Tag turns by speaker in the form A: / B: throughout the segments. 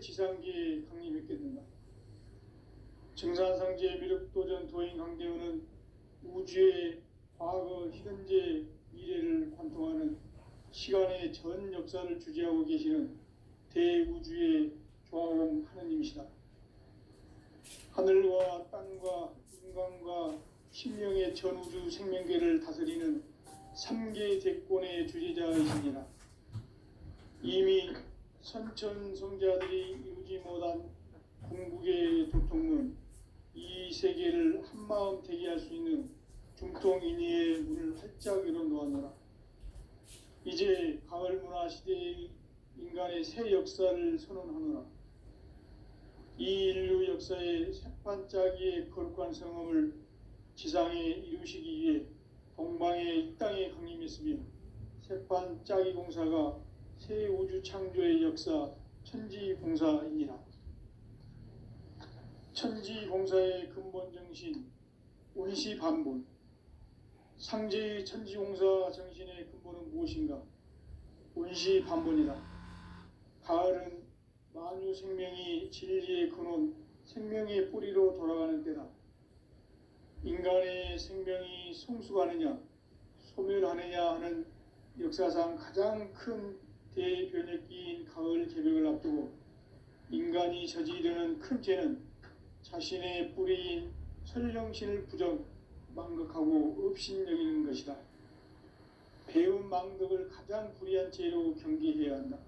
A: 지상계에 강림했겠는가. 증산상제 미륵도전 도인 강대우는 우주의 과거, 현재, 미래를 관통하는 시간의 전 역사를 주재하고 계시는 대우주의 조화원 하느님이시다. 하늘과 땅과 인간과 신명의 전우주 생명계를 다스리는 3계 대권의 주재자이시니라. 이미 선천성자들이 이루지 못한 궁극의 도통문, 이 세계를 한마음 대기할 수 있는 중통인의의 문을 활짝 열어놓았노라. 이제 가을문화 시대의 인간의 새 역사를 선언하노라. 이 인류 역사의 새반짝이의 거룩한 성험을 지상에 이루시기 위해 동방의 이 땅에 강림했으며 새반짝이 공사가 새 우주 창조의 역사 천지공사이니라. 천지공사의 근본 정신 온시반본. 상제의 천지공사 정신의 근본은 무엇인가? 온시반본이다. 가을은 만유 생명이 진리의 근원, 생명의 뿌리로 돌아가는 때다. 인간의 생명이 성숙하느냐, 소멸하느냐 하는 역사상 가장 큰 대변혁기인 가을 개벽을 앞두고 인간이 저지르는 큰 죄는 자신의 뿌리인 설령신을 부정, 망극하고 업신여기는 것이다. 배움 망덕을 가장 불의한 죄로 경계해야 한다.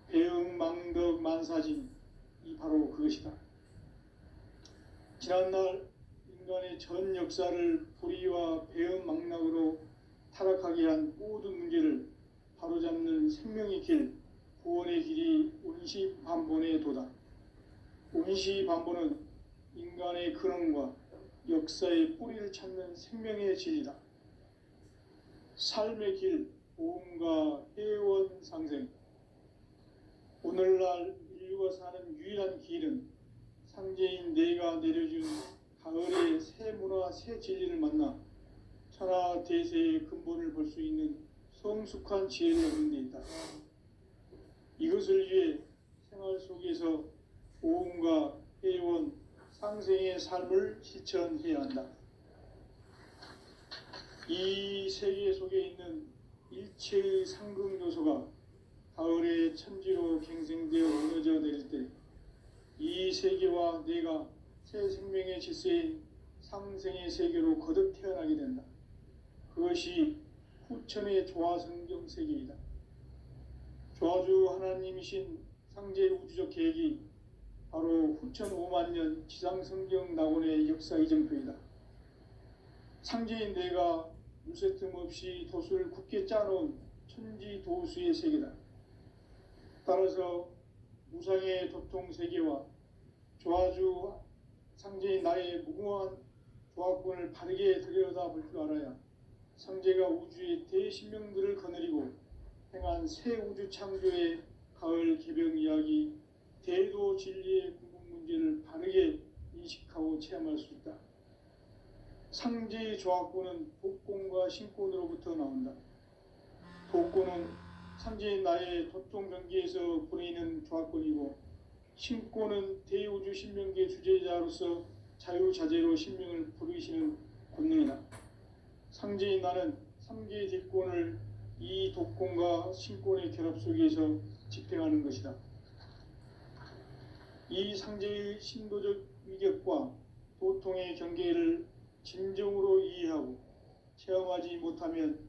A: 배움 망덕 만사진, 이 바로 그것이다. 지난날 인간의 전 역사를 불의와 배움 망락으로 타락하게 한 모든 문제를 바로잡는 생명의 길, 구원의 길이 온시반본의 도다. 온시반본은 인간의 근원과 역사의 뿌리를 찾는 생명의 진리다. 삶의 길, 보험과 회원 상생. 오늘날 인류가 사는 유일한 길은 상제인 내가 내려준 가을의 새 문화, 새 진리를 만나 천하 대세의 근본을 볼 수 있는 성숙한 지혜를 얻는 데 있다. 이것을 위해 생활 속에서 보험과 회원, 상생의 삶을 실천해야 한다. 이 세계 속에 있는 일체의 상극 요소가 가을의 천지로 갱생되어 무너져 내릴 때 이 세계와 내가 새 생명의 질서인 상생의 세계로 거듭 태어나게 된다. 그것이 후천의 조화성경 세계이다. 조화주 하나님이신 상제 우주적 계획이 바로 후천 5만 년 지상성경 낙원의 역사 이정표이다. 상제인 내가 무쇠틈 없이 도수를 굳게 짜놓은 천지도수의 세계다. 따라서 무상의 도통 세계와 조화주 상제인 나의 무궁한 조화권을 바르게 들여다볼 줄 알아야 상제가 우주의 대신명들을 거느리고 행한 새 우주 창조의 가을 개벽 이야기, 대도 진리의 궁극 문제를 바르게 인식하고 체험할 수 있다. 상제의 조화권은 복권과 신권으로부터 나온다. 복권은 상제인 나의 도통 경계에서 보내는 조화권이고, 신권은 대우주 신명계 주제자로서 자유자재로 신명을 부르시는 권능이다. 상제인 나는 3계 대권을 이 독권과 신권의 결합 속에서 집행하는 것이다. 이 상제의 신도적 위격과 도통의 경계를 진정으로 이해하고 체험하지 못하면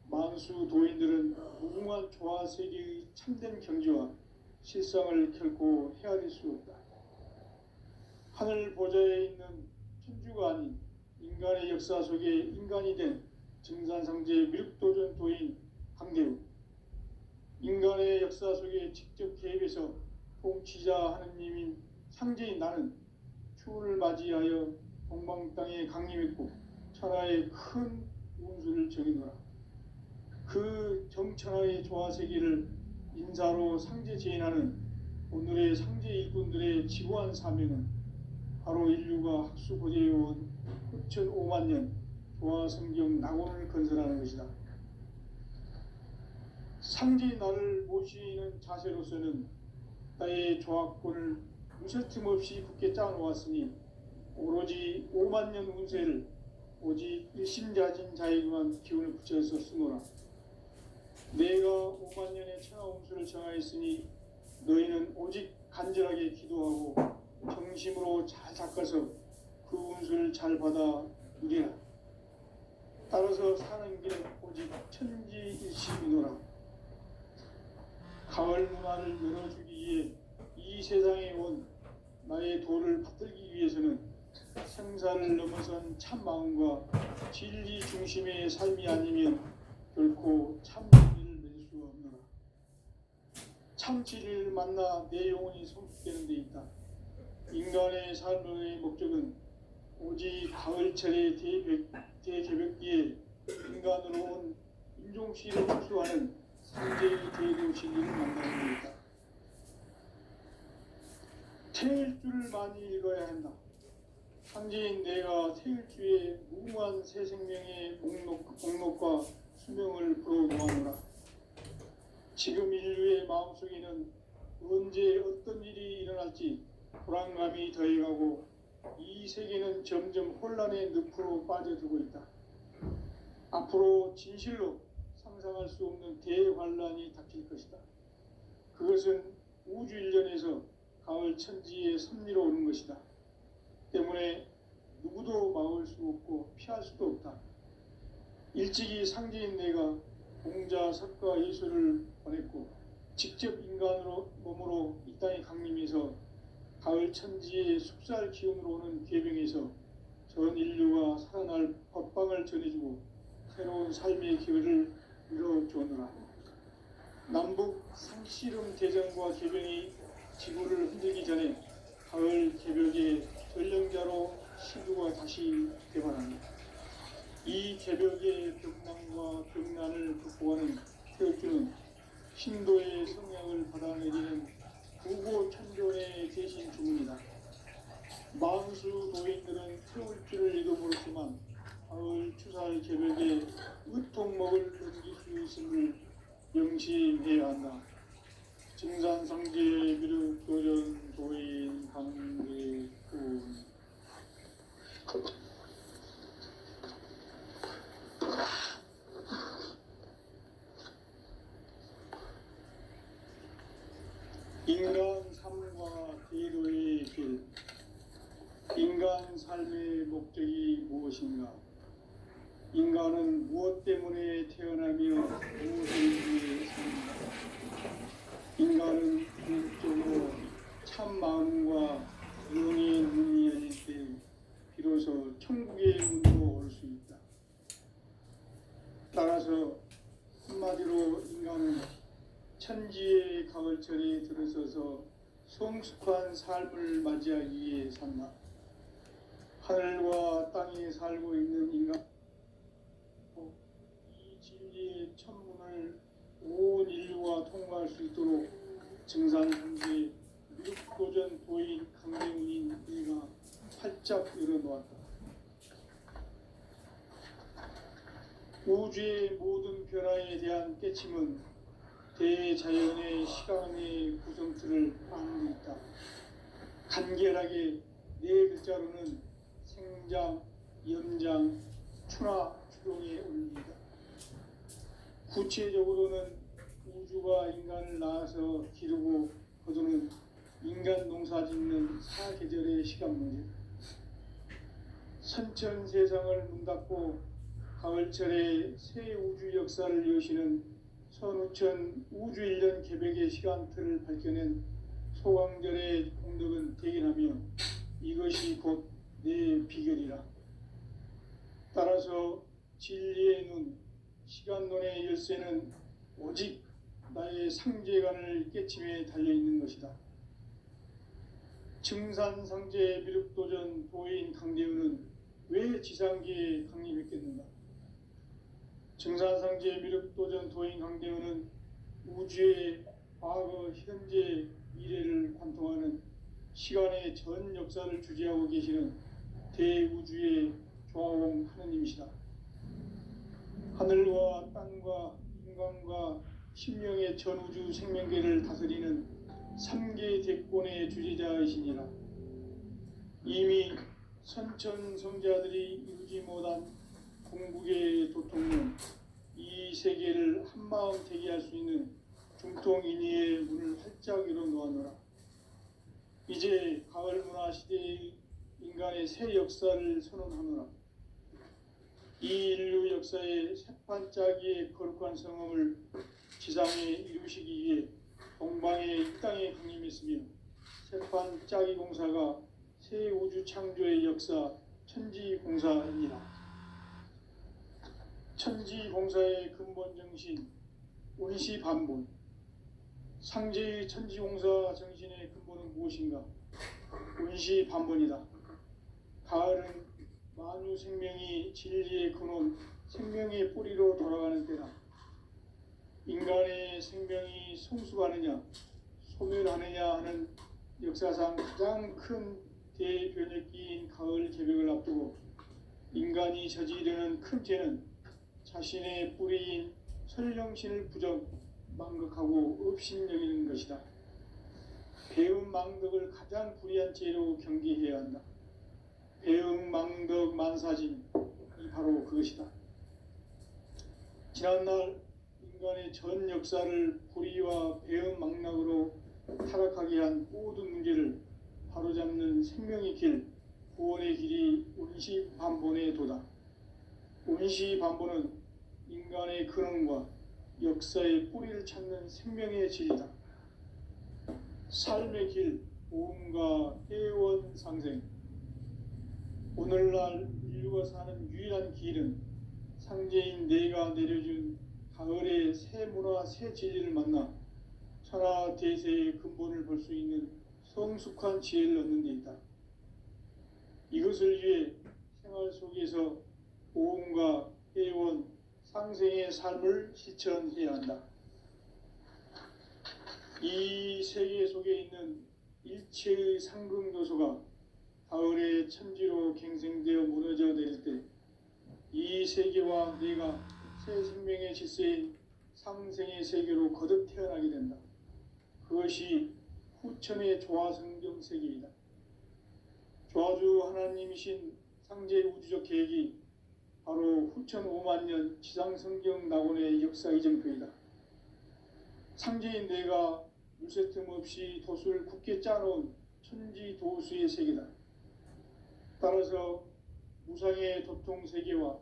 A: 만수 도인들은 무궁한 조화 세계의 참된 경지와 실상을 결코 헤아릴 수 없다. 하늘 보좌에 있는 천주가 아닌 인간의 역사 속에 인간이 된 증산상제 미륵도전 도인 강대우. 인간의 역사 속에 직접 개입해서 통치자 하느님인 상제인 나는 추운을 맞이하여 동방 땅에 강림했고 천하의 큰 운수를 정해놓으라. 그 정천하의 조화세계를 인사로 상제 제인하는 오늘의 상제 일꾼들의 지고한 사명은 바로 인류가 학수고대해온 후천 5만 년 조화성경 낙원을 건설하는 것이다. 상제인 나를 모시는 자세로서는 나의 조합권을 무설틈 없이 굳게 짜놓았으니 오로지 5만 년 운세를 오직 일심자진 자에게만 기운을 붙여서 쓰노라. 내가 5만 년의 천하 운수를 정하였으니 너희는 오직 간절하게 기도하고 정심으로 잘 닦아서 그 운수를 잘 받아 누리라. 따라서 사는 길은 오직 천지일심이노라. 가을 문화를 열어주기 위해 이 세상에 온 나의 도를 받들기 위해서는 생사를 넘어선 참 마음과 진리 중심의 삶이 아니면 결코 참 진리를 맺을 수 없노라. 참 진리를 만나 내 영혼이 성숙되는 데 있다. 인간의 삶의 목적은 오직 가을철의 대개벽기에 인간으로 온 인종시를 흡수하는 상제의 대도 진리를 만나는 데 있다. 태일주를 많이 읽어야 한다. 상제인 내가 태일주의 무궁한 새 생명의 목록과 수명을 불어놓아노라. 지금 인류의 마음속에는 언제 어떤 일이 일어날지 불안감이 더해가고 이 세계는 점점 혼란의 늪으로 빠져들고 있다. 앞으로 진실로 상상할 수 없는 대환란이 닥칠 것이다. 그것은 우주 일련에서 가을 천지의 섭리로 오는 것이다. 때문에 누구도 막을 수 없고 피할 수도 없다. 일찍이 상제인 내가 공자, 석가, 예수를 보냈고 직접 인간으로 몸으로 이 땅에 강림해서 가을 천지의 숲살 기운으로 오는 계병에서 전 인류가 살아날 법방을 전해주고 새로운 삶의 기회를 이뤄주었노라. 남북 상씨름 대전과 계병이 지구를 흔들기 전에 가을 개벽의 전령자로 시주가 다시 개발합니다. 이 개벽의 벽난과 벽난을 극복하는 태극주는 신도의 성향을 받아내리는 구고천존의 대신 주문이다. 만수 도인들은 태울 줄을 이도 모르지만 가을 추살 개벽에 으통먹을 넘길 수 있음을 명심해야 한다. 증산상제 비륵 도전 도인 강대군. 인간 삶과 대도의 길. 인간 삶의 목적이 무엇인가? 인간은 무엇 때문에 태어나며 무엇을 위해 사는가? 인간은 궁극적으로 참 마음과 영의 눈이 열릴 때 비로소 천국의 문으로 올 수 있다. 따라서 한마디로 인간은 천지의 가을철에 들어서서 성숙한 삶을 맞이하기 위해 산다. 하늘과 땅에 살고 있는 인간, 이 진리의 천문을 온 인류가 통과할 수 있도록 증산상제 미륵도전 도인 강대훈인 이가 활짝 열어놓았다. 우주의 모든 변화에 대한 깨침은 대자연의 시간의 구성틀을 안고 있다. 간결하게 네 글자로는 생장, 연장, 추나, 추동에 올립니다. 구체적으로는 우주가 인간을 낳아서 기르고 거두는 인간 농사 짓는 사계절의 시간 문제. 선천 세상을 문 닫고 가을철에 새 우주 역사를 여시는 선우천 우주일년 개벽의 시간틀을 밝혀낸 소강절의 공덕은 대견하며 이것이 곧 내 비결이라. 따라서 진리의 눈, 시간론의 열쇠는 오직 나의 상제관을 깨침에 달려있는 것이다. 증산상제 미륵도전 도인 강대훈은 왜 지상계에 강림했겠는가? 증산상제 미륵도전 도인 강대훈은 우주의 과거, 현재, 미래를 관통하는 시간의 전 역사를 주재하고 계시는 대우주의 조화공 하느님이시다. 하늘과 땅과 인간과 신명의 전우주 생명계를 다스리는 삼계 대권의 주제자이시니라. 이미 선천성자들이 이루지 못한 궁극의 도통론, 이 세계를 한마음 되게 할 수 있는 중통인의의 문을 활짝 열어놓았노라. 이제 가을 문화 시대의 인간의 새 역사를 선언하노라. 이 인류 역사의 새판짜기의 거룩한 성험을 지상에 이루시기 위해 동방의 이 땅에 강림했으며, 새판짜기 공사가 새 우주 창조의 역사 천지공사이니라. 천지공사의 근본 정신 운시반본, 상제의 천지공사 정신의 근본은 무엇인가? 운시반본이다. 가을은 만유 생명이 진리의 근원, 생명의 뿌리로 돌아가는 때다. 인간의 생명이 성숙하느냐 소멸하느냐 하는 역사상 가장 큰 대변혁기인 가을 개벽을 앞두고 인간이 저지르는 큰 죄는 자신의 뿌리인 설령신을 부정 망극하고 업신여기는 것이다. 배음 망덕을 가장 불의한 죄로 경계해야 한다. 배음 망덕 만사진이 바로 그것이다. 지난날 인간의 전 역사를 불의와 배음 망락으로 타락하게 한 모든 문제를 바로잡는 생명의 길, 구원의 길이 운시반본의 도다. 운시반본은 인간의 근원과 역사의 뿌리를 찾는 생명의 질이다. 삶의 길, 보험과 해원상생. 오늘날 인류가 사는 유일한 길은 상제인 내가 내려준 가을의 새 문화, 새 진리를 만나 천하 대세의 근본을 볼 수 있는 성숙한 지혜를 얻는 데 있다. 이것을 위해 생활 속에서 보험과 해원, 상생의 삶을 실천해야 한다. 이 세계 속에 있는 일체의 상극요소가 가을의 천지로 갱생되어 무너져 내릴 때 이 세계와 내가 새 생명의 질서인 상생의 세계로 거듭 태어나게 된다. 그것이 후천의 조화성경 세계이다. 조화주 하나님이신 상제 우주적 계획이 바로 후천 5만 년 지상성경 낙원의 역사 이정표이다. 상제인 내가 물새 틈 없이 도수를 굳게 짜놓은 천지도수의 세계다. 따라서 무상의 도통 세계와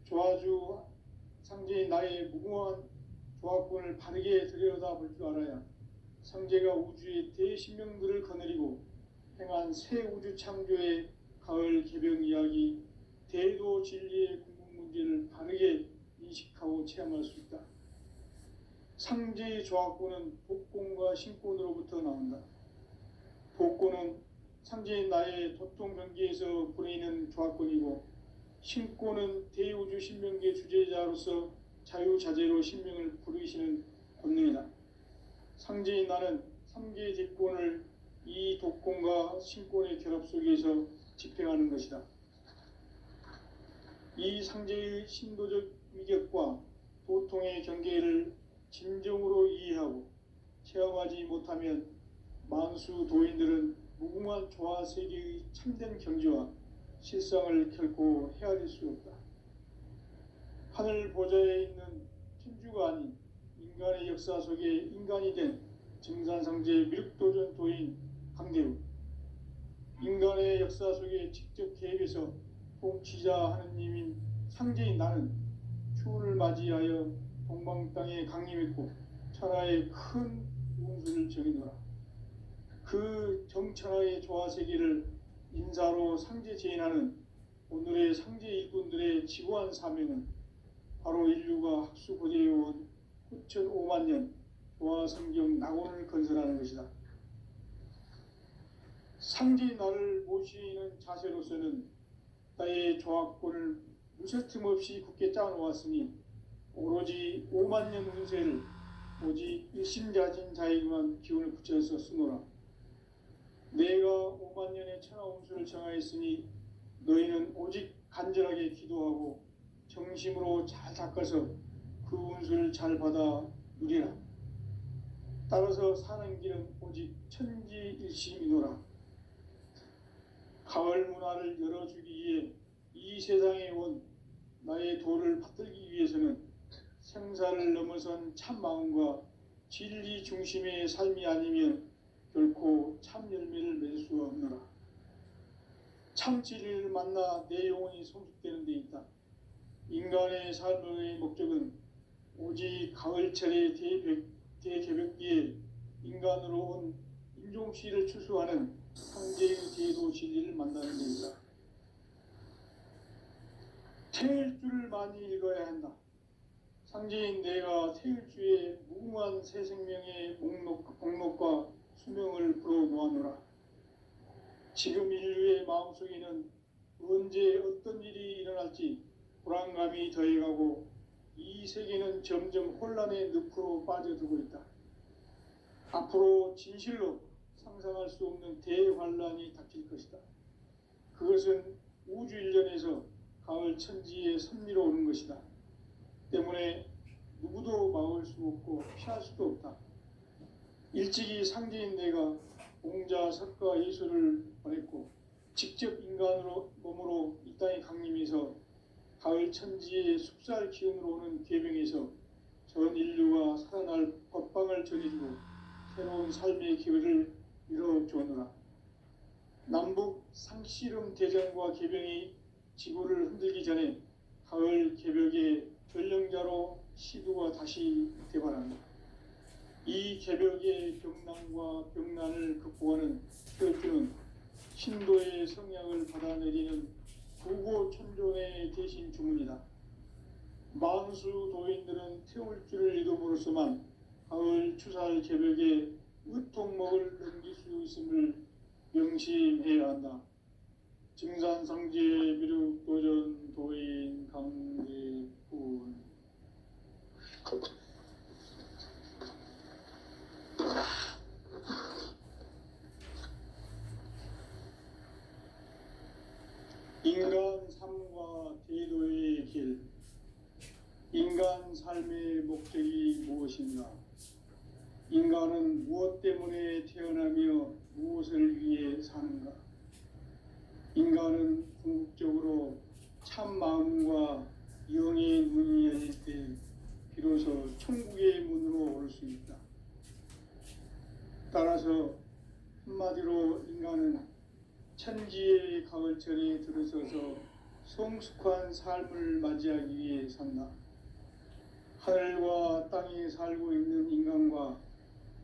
A: 조화주 상제인 나의 무궁한 조화권을 바르게 들여다볼 줄 알아야 상제가 우주의 대신명들을 거느리고 행한 새 우주 창조의 가을 개벽 이야기, 대도 진리의 궁극 문제를 바르게 인식하고 체험할 수 있다. 상제의 조화권은 복권과 신권으로부터 나온다. 복권은 상제인 나의 도통 경계에서 보내는 조화권이고, 신권은 대우주 신명계 주제자로서 자유자재로 신명을 부르시는 권능이다. 상제인 나는 3개의 대권을 이 독권과 신권의 결합 속에서 집행하는 것이다. 이 상제의 신도적 위격과 도통의 경계를 진정으로 이해하고 체험하지 못하면 만수 도인들은 무궁한 조화 세계의 참된 경지와 실상을 결코 헤아릴 수 없다. 하늘 보좌에 있는 천주가 아닌 인간의 역사 속에 인간이 된 증산상제 미륵도전 도인 강대우, 인간의 역사 속에 직접 개입해서 통치자 하느님인 상제인 나는 추운을 맞이하여 동방 땅에 강림했고 천하의 큰 운수를 정해놓으라. 그 정천하의 조화세계를 인사로 상제 제인하는 오늘의 상제 일꾼들의 지구한 사명은 바로 인류가 학수고대해온 후천 5만 년 조화성경 낙원을 건설하는 것이다. 상제 나를 모시는 자세로서는 나의 조화권을 무쇠틈 없이 굳게 짜놓았으니 오로지 5만 년 운세를 오직 일심자진 자에게만 기운을 붙여서 쓰노라. 내가 5만 년의 천하 운수를 정하였으니 너희는 오직 간절하게 기도하고 정심으로 잘 닦아서 그 운수를 잘 받아 누리라. 따라서 사는 길은 오직 천지일심이노라. 가을 문화를 열어주기 위해 이 세상에 온 나의 도를 받들기 위해서는 생사를 넘어선 참 마음과 진리 중심의 삶이 아니면 결코 참 열매를 맺을 수가 없노라. 참 진리를 만나 내 영혼이 성숙되는 데 있다. 인간의 삶의 목적은 오직 가을철의 대개벽기에 인간으로 온 인종씨를 추수하는 상제의 대도 진리를 만나는 데 있다. 태일주를 많이 읽어야 한다. 상제인 내가 태일주의 무궁한 새 생명의 목록과 수명을 불어놓아노라. 지금 인류의 마음속에는 언제 어떤 일이 일어날지 불안감이 더해가고 이 세계는 점점 혼란의 늪으로 빠져들고 있다. 앞으로 진실로 상상할 수 없는 대환란이 닥칠 것이다. 그것은 우주 일련에서 가을 천지의 섭리로 오는 것이다. 때문에 누구도 막을 수 없고 피할 수도 없다. 일찍이 상제인 내가 공자, 석가, 예수를 보냈고 직접 인간으로 몸으로 이 땅에 강림해서 가을 천지의 숲살 기운으로 오는 계명에서 전 인류가 살아날 법방을 전해주고 새로운 삶의 기회를 이뤄주었노라. 남북 상씨름 대전과 개병이 지구를 흔들기 전에 가을 개벽의 전령자로 시두가 다시 대발한다. 이 개벽의 병난과 병난을 극복하는 태울주는 신도의 성향을 받아내리는 구고천존의 대신 주문이다. 만수 도인들은 태울주를 이름으로서만 가을 추살 개벽의 의통목을 넘길 수 있음을 명심해야 한다. 증산상제 미륵도전 도인 강제군. 인간 삶과 대도의 길. 인간 삶의 목적이 무엇인가? 인간은 무엇 때문에 태어나며 무엇을 위해 사는가? 인간은 궁극적으로 참 마음과 영의 문이 열릴 때 비로소 천국의 문으로 올 수 있다. 따라서 한마디로 인간은 천지의 가을철에 들어서서 성숙한 삶을 맞이하기 위해 산다. 하늘과 땅에 살고 있는 인간과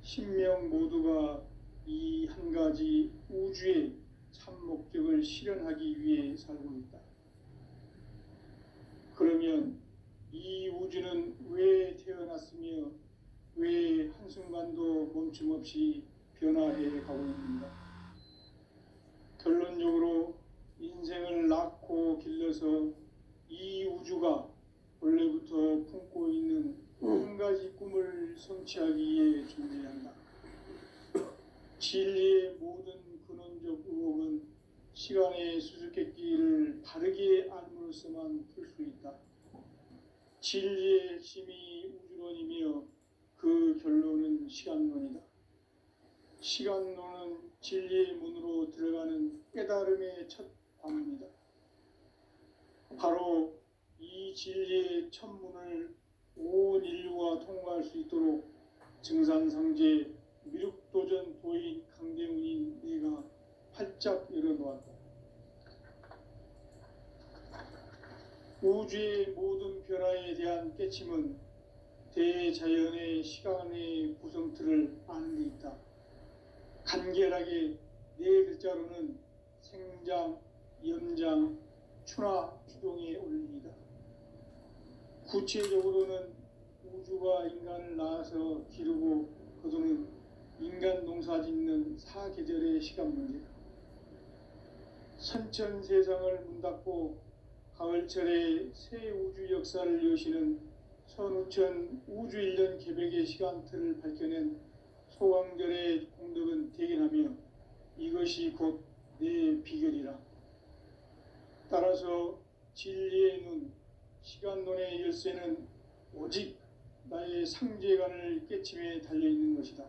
A: 신명 모두가 이 한 가지 우주의 참 목적을 실현하기 위해 살고 있다. 그러면 이 우주는 왜 태어났으며 왜 한순간도 멈춤없이 변화해 가고 있는가? 결론적으로 인생을 낳고 길러서 이 우주가 원래부터 품고 있는 한 가지 꿈을 성취하기 위해 존재한다. 진리의 모든 근원적 의혹은 시간의 수수께끼를 바르게 알므로써만 풀 수 있다. 진리의 핵심이 우주론이며 그 결론은 시간론이다. 시간론은 진리의 문으로 들어가는 깨달음의 첫 관문이다. 바로 이 진리의 첫 문을 온 인류가 통과할 수 있도록 증산상제 미륵도전 도인 강대훈인 내가 활짝 열어놓았다. 우주의 모든 변화에 대한 깨침은 대자연의 시간의 구성틀을 아는 데 있다. 간결하게 네 글자로는 생장, 연장, 추나 추동의 원리이다. 구체적으로는 우주가 인간을 낳아서 기르고 거두는 인간 농사 짓는 사계절의 시간 문제다. 선천 세상을 문 닫고 가을철에 새 우주 역사를 여시는 선우천 우주 1년 개벽의 시간틀을 밝혀낸 소강절의 공덕은 대견하며 이것이 곧 내 비결이라. 따라서 진리의 눈, 시간론의 열쇠는 오직 나의 상제관을 깨침에 달려있는 것이다.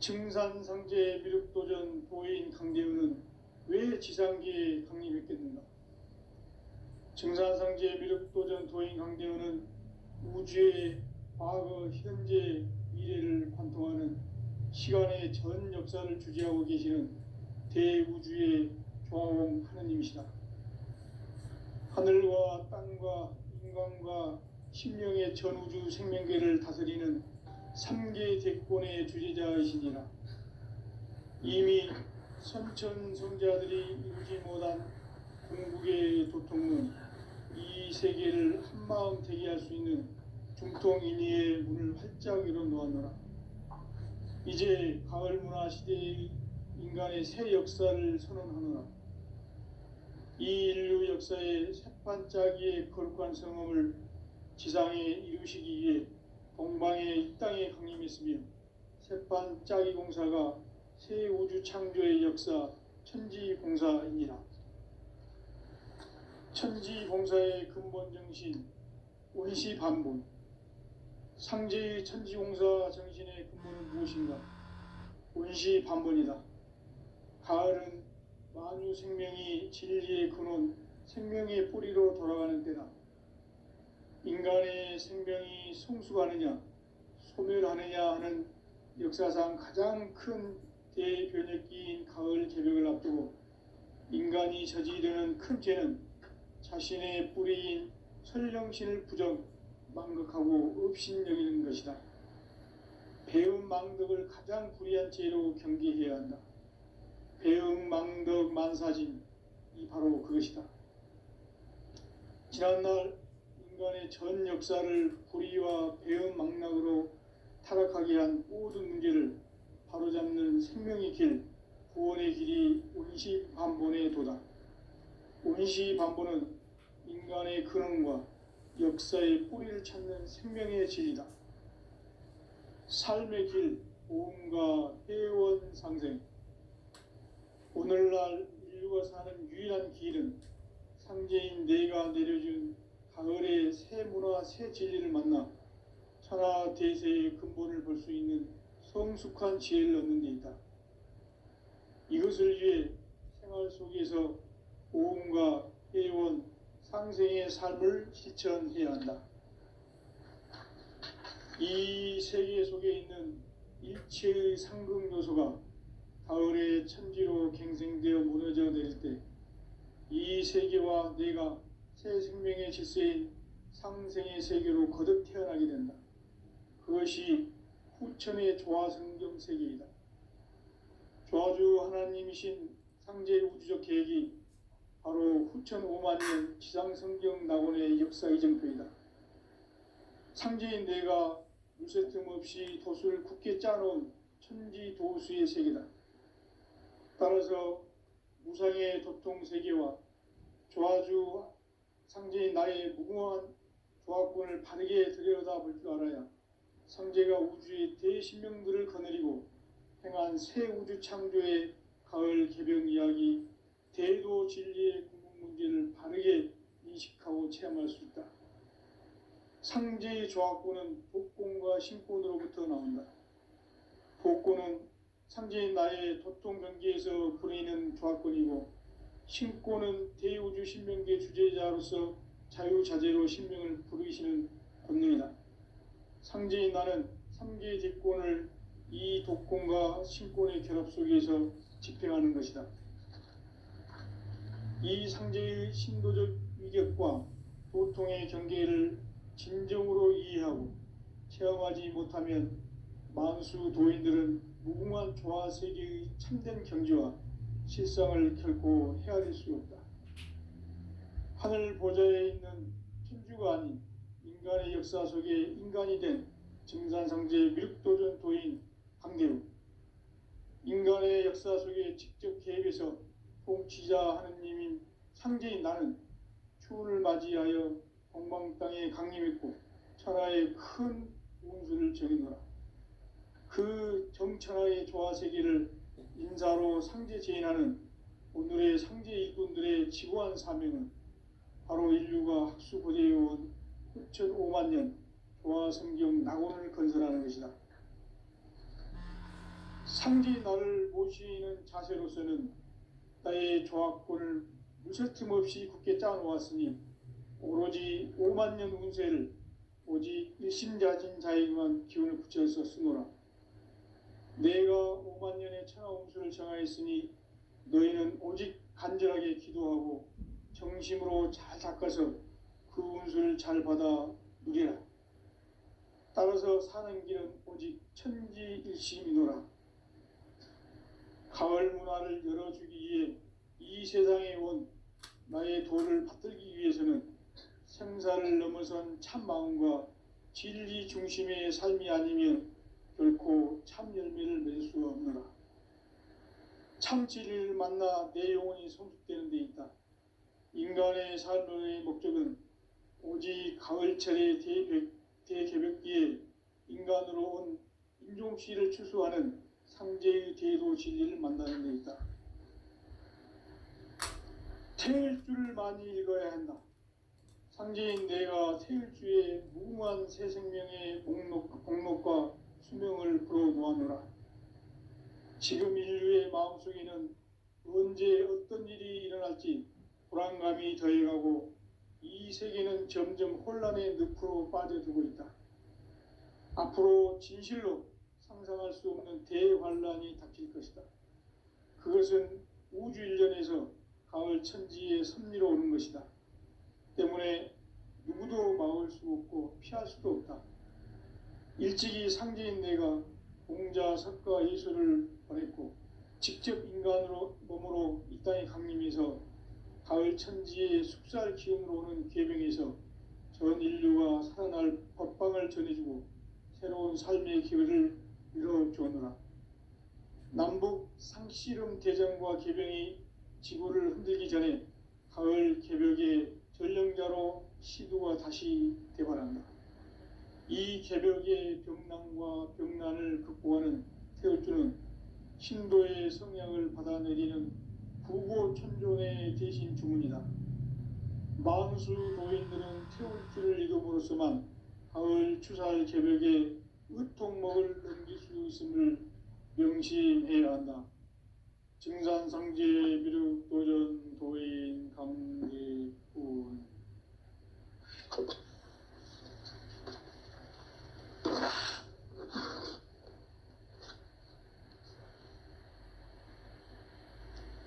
A: 증산상제 미륵도전 도인 강대우는 왜 지상기에 강림했겠는가? 증산상제 미륵도전 도인 강대우는 우주의 과거, 현재, 미래를 관통하는 시간의 전 역사를 주재하고 계시는 대우주의 조화원 하느님이시다. 하늘과 땅과 인간과 심령의 전우주 생명계를 다스리는 3계 대권의 주재자이시니라. 이미 선천성자들이 이루지 못한 궁극의 도통은 이 세계를 한마음 되게 할 수 있는 중통인의의 문을 활짝 열어 놓았노라. 이제 가을 문화 시대의 인간의 새 역사를 선언하노라. 이 인류 역사의 새반짝이의 거룩한 성음을 지상에 이루시기 위해 동방의 이 땅에 강림했으며 새반짝이 공사가 새 우주 창조의 역사 천지봉사이니라. 천지봉사의 근본 정신 온시반본. 상제의 천지봉사 정신의 근본은 무엇인가? 온시반본이다. 가을은 만유 생명이 진리의 근원, 생명의 뿌리로 돌아가는 때다. 인간의 생명이 성숙하느냐, 소멸하느냐 하는 역사상 가장 큰 대변혁기인 가을 개벽을 앞두고 인간이 저지르는 큰 죄는 자신의 뿌리인 설령신을 부정, 망극하고 업신여기는 것이다. 배움 망덕을 가장 불의한 죄로 경계해야 한다. 배움 망덕 만사진이 바로 그것이다. 지난날 인간의 전 역사를 불의와 배움 망락으로 타락하게 한 모든 문제를 바로잡는 생명의 길, 구원의 길이 온시반본의 도다. 온시반본은 인간의 근원과 역사의 뿌리를 찾는 생명의 진리다. 삶의 길, 보험과 회원 상생. 오늘날 인류가 사는 유일한 길은 상제인 내가 내려준 가을의 새 문화, 새 진리를 만나 천하 대세의 근본을 볼 수 있는 성숙한 지혜를 얻는 데 있다. 이것을 위해 생활 속에서 보험과 회원, 상생의 삶을 실천해야 한다. 이 세계 속에 있는 일체의 상극 요소가 가을의 천지로 갱생되어 무너져 내릴 때 이 세계와 내가 새 생명의 질서인 상생의 세계로 거듭 태어나게 된다. 그것이 후천의 조화성경 세계이다. 조화주 하나님이신 상제의 우주적 계획이 바로 후천 5만년 지상성경 낙원의 역사 이정표이다. 상제인 내가 물새 틈 없이 도수를 굳게 짜놓은 천지도수의 세계다. 따라서 무상의 도통 세계와 조화주 상제인 나의 무궁한 조화권을 바르게 들여다볼 줄 알아야 상제가 우주의 대신명들을 거느리고 행한 새 우주 창조의 가을 개벽 이야기, 대도 진리의 궁극 문제를 바르게 인식하고 체험할 수 있다. 상제의 조화권은 복권과 신권으로부터 나온다. 복권은 상제인 나의 도통 경계에서 부리는 조화권이고, 신권은 대우주 신명계 주제자로서 자유자재로 신명을 부르시는 권능이다. 상제인 나는 3개의 대권을 이 독권과 신권의 결합 속에서 집행하는 것이다. 이 상제의 신도적 위격과 도통의 경계를 진정으로 이해하고 체험하지 못하면 만수 도인들은 무궁한 조화 세계의 참된 경지와 실상을 결코 헤아릴 수 없다. 하늘 보좌에 있는 천주가 아닌 인간의 역사 속에 인간이 된 증산상제 미륵도전 도인 강대우. 인간의 역사 속에 직접 개입해서 통치자 하느님인 상제인 나는 추운을 맞이하여 동방 땅에 강림했고 천하의 큰 운수를 정해노라. 그 정천하의 조화 세계를 인사로 상제 제인하는 오늘의 상제 일꾼들의 지구한 사명은 바로 인류가 학수고대해온 후천 5만년 조화 성경 낙원을 건설하는 것이다. 상지 나를 모시는 자세로서는 나의 조합권을 무설틈 없이 굳게 짜놓았으니 오로지 5만 년 운세를 오직 일심자진 자에게만 기운을 붙여서 쓰노라. 내가 5만 년의 천하 운수를 정하였으니 너희는 오직 간절하게 기도하고 정심으로 잘 닦아서 그 운수를 잘 받아 누리라. 따라서 사는 길은 오직 천지일심이노라. 가을 문화를 열어주기 위해 이 세상에 온 나의 도를 받들기 위해서는 생사를 넘어선 참 마음과 진리 중심의 삶이 아니면 결코 참 열매를 맺을 수가 없노라. 참 진리를 만나 내 영혼이 성숙되는 데 있다. 인간의 삶의 목적은 오직 가을철의 대개벽기에 인간으로 온 인종씨를 추수하는 상제의 대도 진리를 만나는 데 있다. 태일주를 많이 읽어야 한다. 상제인 내가 태일주의 무궁한 새 생명의 목록과 수명을 풀어놓아노라. 지금 인류의 마음속에는 언제 어떤 일이 일어날지 불안감이 더해가고 이 세계는 점점 혼란의 늪으로 빠져들고 있다. 앞으로 진실로 상상할 수 없는 대환란이 닥칠 것이다. 그것은 우주 일련에서 가을 천지의 섭리로 오는 것이다. 때문에 누구도 막을 수 없고 피할 수도 없다. 일찍이 상제인 내가 공자, 석가, 예수를 보냈고 직접 인간으로 몸으로 이 땅에 강림해서 가을 천지의 숙살 기운으로 오는 계병에서 전 인류가 살아날 법방을 전해주고 새로운 삶의 기회를 이뤄주었노라. 남북 상씨름 대전과 계병이 지구를 흔들기 전에 가을 개벽의 전령자로 시두가 다시 대발한다. 이 개벽의 병난과 병난을 극복하는 태울주는 신도의 성향을 받아내리는 부고천존의 대신 주문이다. 만수 노인들은 태울주를 이름으로서만 가을 추살 개벽에 의통목을 넘길 수 있음을 명심해야 한다. 증산상제 미륵도전 도인 감리꾼.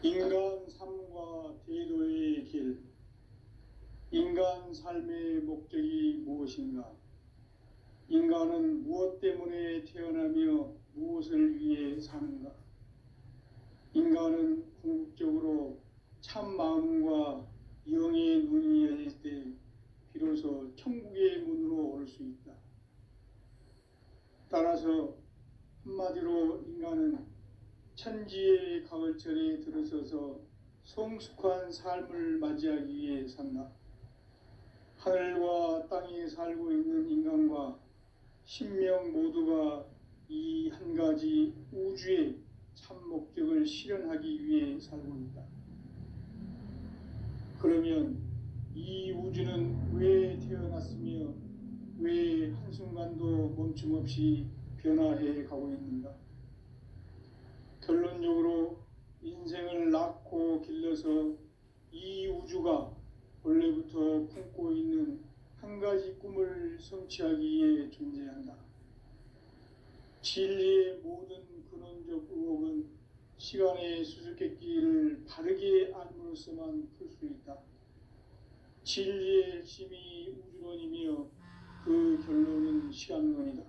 A: 인간 삶과 대도의 길. 인간 삶의 목적이 무엇인가? 인간은 무엇 때문에 태어나며 무엇을 위해 사는가? 인간은 궁극적으로 참 마음과 영의 눈이 열릴 때 비로소 천국의 문으로 올 수 있다. 따라서 한마디로 인간은 천지의 가을철에 들어서서 성숙한 삶을 맞이하기 위해 산다. 하늘과 땅에 살고 있는 인간과 신명 모두가 이 한 가지 우주의 참 목적을 실현하기 위해 살고 있다. 그러면 이 우주는 왜 태어났으며 왜 한순간도 멈춤 없이 변화해 가고 있는가? 결론적으로 인생을 낳고 길러서 이 우주가 원래부터 품고 있는 한 가지 꿈을 성취하기 위해 존재한다. 진리의 모든 근원적 의혹은 시간의 수수께끼를 바르게 알므로써만 풀 수 있다. 진리의 핵심이 우주론이며 그 결론은 시간론이다.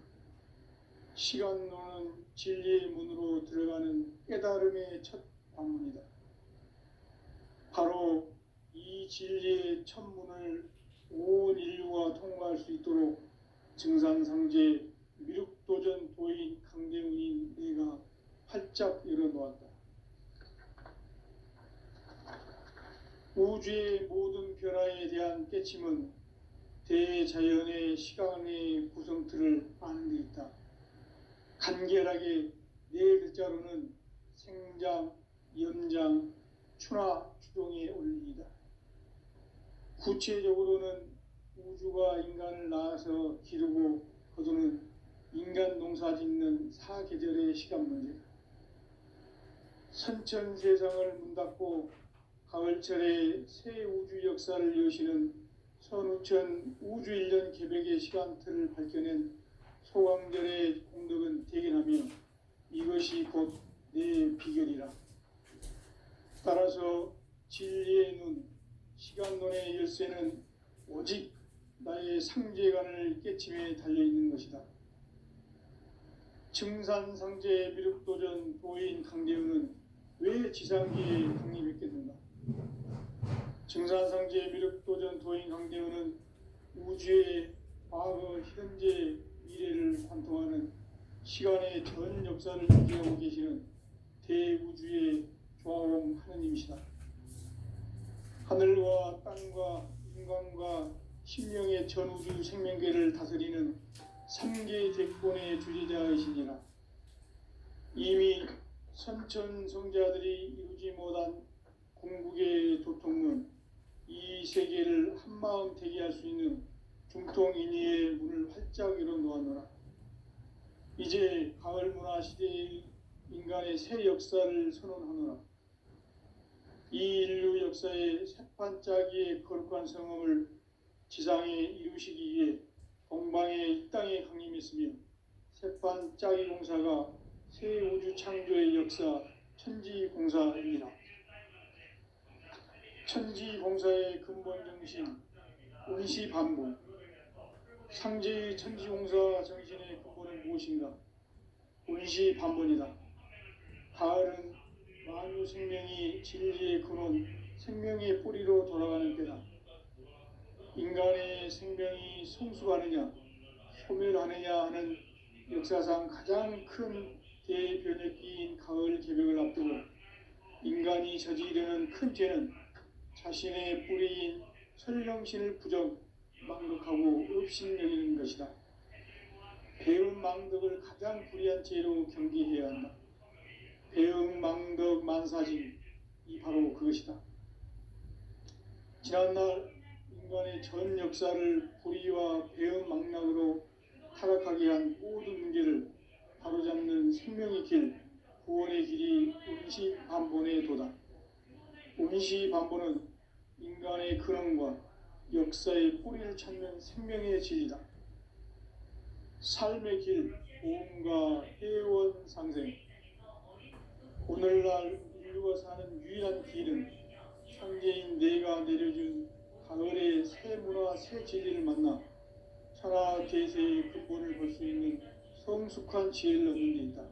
A: 시간론은 진리의 문으로 들어가는 깨달음의 첫 관문이다. 바로 이 진리의 첫 문을 온 인류가 통과할 수 있도록 증산상제 미륵도전 도인 강대훈이 내가 활짝 열어놓았다. 우주의 모든 변화에 대한 깨침은 대자연의 시간의 구성틀을 아는 데 있다. 간결하게 네 글자로는 생장, 연장, 추나 추동의 원리이다. 구체적으로는 우주가 인간을 낳아서 기르고 거두는 인간 농사 짓는 사계절의 시간 문제다. 선천 세상을 문 닫고 가을철에 새 우주 역사를 여시는 선우천 우주일년 개벽의 시간틀을 밝혀낸 소강절의 공덕은 대견하며 이것이 곧 내 비결이라. 따라서 진리의 눈, 시간론의 열쇠는 오직 나의 상제관을 깨침에 달려있는 것이다. 증산상제 미륵도전 도인 강재훈은 왜 지상기에 강림했겠는가? 증산상제 미륵도전 도인 강재훈은 우주의 과거, 현재, 미래를 관통하는 시간의 전 역사를 유지하고 계시는 대우주의 조화옴 하느님이시다. 하늘과 땅과 인간과 신명의 전우주 생명계를 다스리는 삼계 대권의 주제자이시니라. 이미 선천 성자들이 이루지 못한 궁극의 도통문, 이 세계를 한마음 대기할 수 있는 중통인의의 문을 활짝 열어 놓았노라. 이제 가을 문화 시대의 인간의 새 역사를 선언하노라. 이 인류 역사의 새판짜기의 거룩한 성험을 지상에 이루시기 위해 동방의 이 땅에 강림했으며 새판짜기 공사가 새 우주 창조의 역사 천지공사입니다. 천지공사의 근본 정신 운시반복. 상제의 천지공사 정신의 근본은 무엇인가? 운시반본이다. 가을은 만유 생명이 진리의 근원, 생명의 뿌리로 돌아가는 때다. 인간의 생명이 성숙하느냐, 소멸하느냐 하는 역사상 가장 큰 대변혁기인 가을 개벽을 앞두고 인간이 저지르는 큰 죄는 자신의 뿌리인 설령신을 부정, 망덕하고 업신여기는 것이다. 배음 망덕을 가장 불의한 죄로 경계해야 한다. 배음 망덕 만사진, 이 바로 그것이다. 지난날 인간의 전 역사를 불의와 배음 망락으로 타락하게 한 모든 문제를 바로잡는 생명의 길, 구원의 길이 운시반본의 도다. 운시반본은 인간의 근원과 역사의 뿌리를 찾는 생명의 진리다. 삶의 길, 보험과 회원 상생. 오늘날 인류가 사는 유일한 길은 상제인 내가 내려준 가을의 새 문화, 새 진리를 만나 천하 대세의 근본을 볼 수 있는 성숙한 지혜를 얻는 데 있다.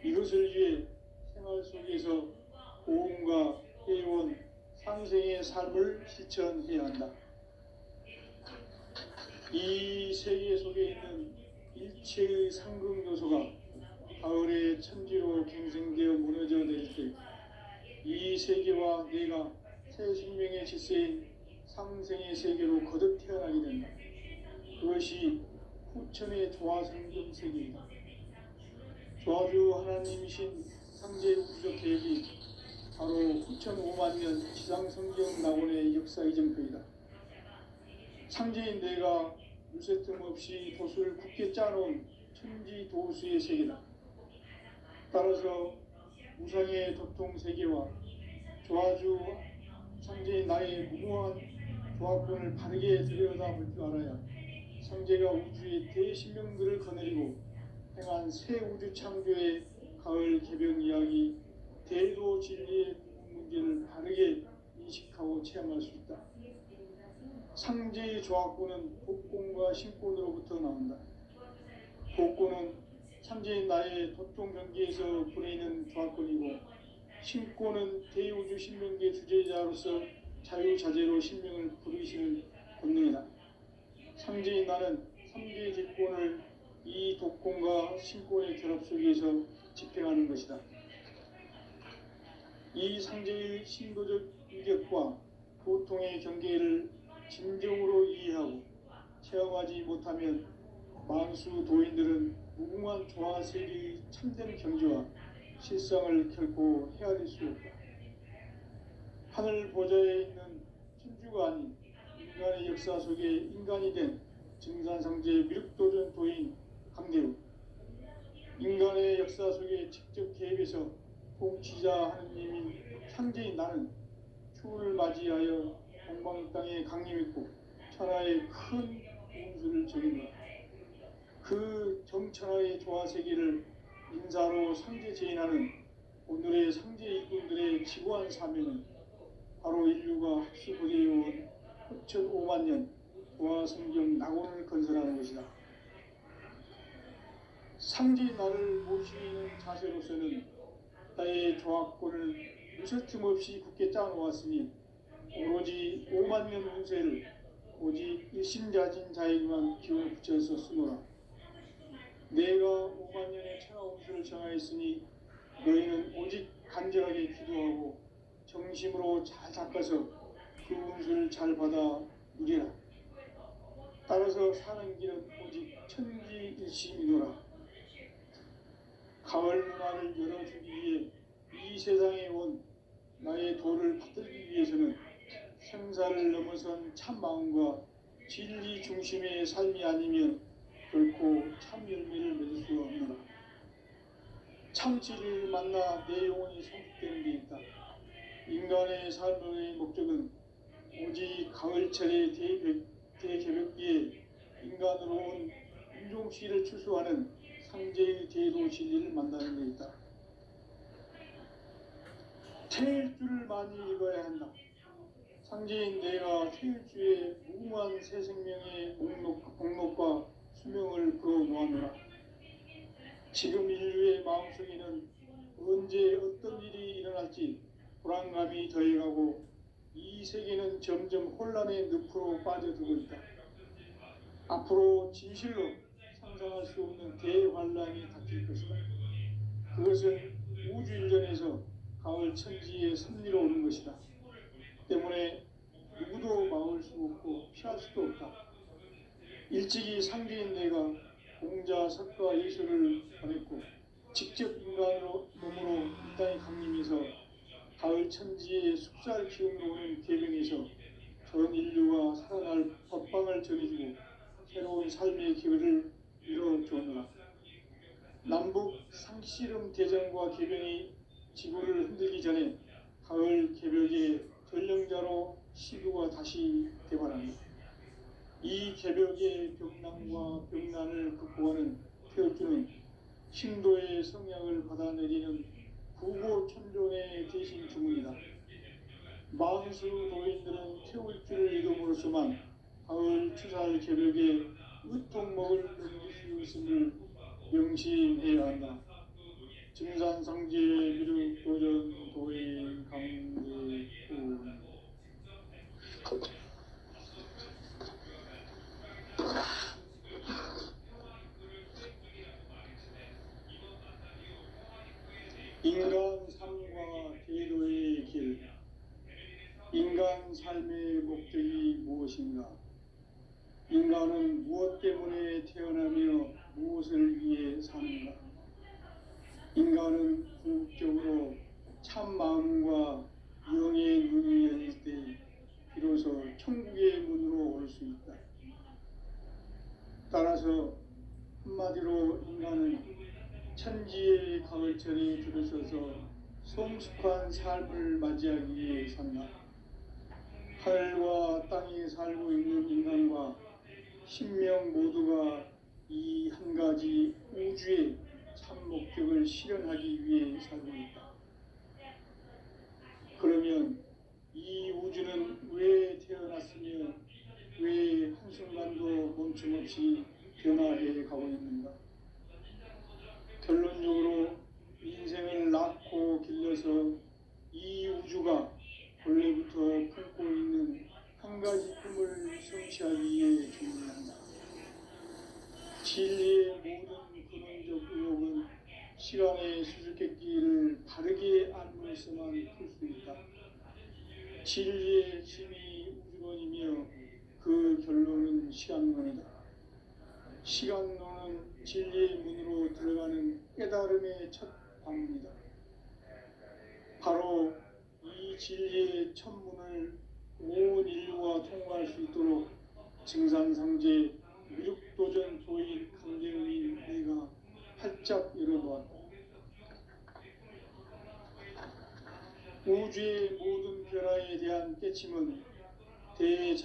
A: 이것을 위해 생활 속에서 보험과 회원, 상생의 삶을 실천해야 한다. 이 세계 속에 있는 일체의 상극 요소가 가을의 천지로 갱생되어 무너져 내릴 때 이 세계와 내가 새 생명의 질서인 상생의 세계로 거듭 태어나게 된다. 그것이 후천의 조화성경 세계이다. 조화주 하나님이신 상제 우주적 계획이 바로 후천 5만 년 지상성경 낙원의 역사 이정표이다. 상제인 내가 물새틈 없이 도수를 굳게 짜놓은 천지 도수의 세계다. 따라서 무상의 도통 세계와 조화주 상제인 나의 무궁한 조합권을 바르게 들여다볼 줄 알아야 상제가 우주의 대신명들을 거느리고 행한 새 우주 창조의 가을 개벽 이야기, 대도 진리의 문제를 바르게 인식하고 체험할 수 있다. 상제의 조합권은 복권과 신권으로부터 나온다. 복권은 상제인 나의 도통 경계에서 보내는 조합권이고, 신권은 대우주 신명계 주제자로서 자유자재로 신명을 부르시는 권능이다. 상제인 나는 삼계의 직권을 이 독권과 신권의 결합 속에서 집행하는 것이다. 이 상제의 신도적 위력과 도통의 경계를 진정으로 이해하고 체험하지 못하면 만수 도인들은 무궁한 조화세계의 참된 경지와 실상을 결코 헤아릴 수 없다. 하늘 보좌에 있는 천주가 아닌 인간의 역사 속에 인간이 된 증산상제 미륵도전 도인 강대우, 인간의 역사 속에 직접 개입해서 통치자 하느님인 상제인 나는 추을 맞이하여 동방 땅에 강림했고 천하의 큰 운수를 적인다. 그 정천하의 조화세계를 인사로 상제 제인하는 오늘의 상제 일꾼들의 지구한 사명은 바로 인류가 학수부대해온 흑천 5만 년 조화성경 낙원을 건설하는 것이다. 상제의 나를 모시는 자세로서는 나의 조합권을 무서틈 없이 굳게 짜놓았으니 오로지 5만 년 운세를 오직 일심자진 자에게만 기운을 붙여서 쓰노라. 내가 5만 년의 천하 운수를 정하였으니 너희는 오직 간절하게 기도하고 정심으로 잘 닦아서 그 운수를 잘 받아 누리라. 따라서 사는 길은 오직 천지일심이노라. 가을 문화를 열어주기 위해 이 세상에 온 나의 도를 받들기 위해서는 생사를 넘어선 참 마음과 진리 중심의 삶이 아니면 결코 참 열매를 맺을 수가 없노라. 참 진리를 만나 내 영혼이 성숙되는 데 있다. 인간의 삶의 목적은 오직 가을철의 대개벽기에 인간으로 온 인종시를 추수하는 상제의 대도 진리를 만나는 데 있다. 태일주를 많이 읽어야 한다. 상제인 내가 태일주의 무궁한 새 생명의 목록과 수명을 풀어놓았노라. 지금 인류의 마음속에는 언제 어떤 일이 일어날지 불안감이 더해가고 이 세계는 점점 혼란의 늪으로 빠져들고 있다. 앞으로 진실로 상상할 수 없는 대환란이 닥칠 것이다. 그것은 우주일전에서 가을 천지의 섭리로 오는 것이다. 때문에 누구도 막을 수 없고 피할 수도 없다. 일찍이 상제인 내가 공자, 석가, 예수를 보냈고 직접 인간으로 몸으로 이 땅에 강림해서 가을 천지의 숙살 기운으로 오는 계명에서 전 인류가 살아날 법방을 전해주고 새로운 삶의 기회를 이뤄주었노라. 남북 상씨름 대전과 개병이 지구를 흔들기 전에 가을 개벽의 전령자로 시구가 다시 개발합니다. 이 개벽의 벽난과 벽난을 극복하는 태울주는 신도의 성향을 받아내리는 구고천존의 대신 주문이다. 만수 도인들은 태울주를 이름으로서만 가을 추살 개벽의 으통목을 넘길 수 있음을 명심해야 한다. 증산상제 미륵 도전 도인 강대군 인간 삶과 계도의 길. 인간 삶의 목적이 무엇인가? 인간은 무엇 때문에 태어나며 무엇을 위해 사는가? 인간은 궁극적으로 참 마음과 영의 눈이 열릴 때 비로소 천국의 문으로 올 수 있다. 따라서 한마디로 인간은 천지의 가을철에 들어서서 성숙한 삶을 맞이하기 위해 산다. 하늘과 땅에 살고 있는 인간과 신명 모두가 이 한 가지 우주의 참 목적을 실현하기 위해 살고 있다. 그러면 이 우주는 왜 태어났으며 왜 한순간도 멈춤없이 변화해 가고 있는가? 결론적으로 인생을 낳고 길러서 이 우주가 본래부터 품고 있는 한 가지 꿈을 성취하기 위해 존재한다. 진리의 모든 근원적 의혹은 시간의 수수께끼를 바르게 알므로서만 풀 수 있다. 진리의 힘이 우주론이며 그 결론은 시간론이다. 시간론은 진리의 문으로 들어가는 깨달음의 첫 방문이다. 바로 이 진리의 첫 문을 온 인류가 통과할 수 있도록 증산상제 미륵도전 도인 강대훈인 내가 활짝 열어놓았다. 우주의 모든 변화에 대한 깨침은 대자연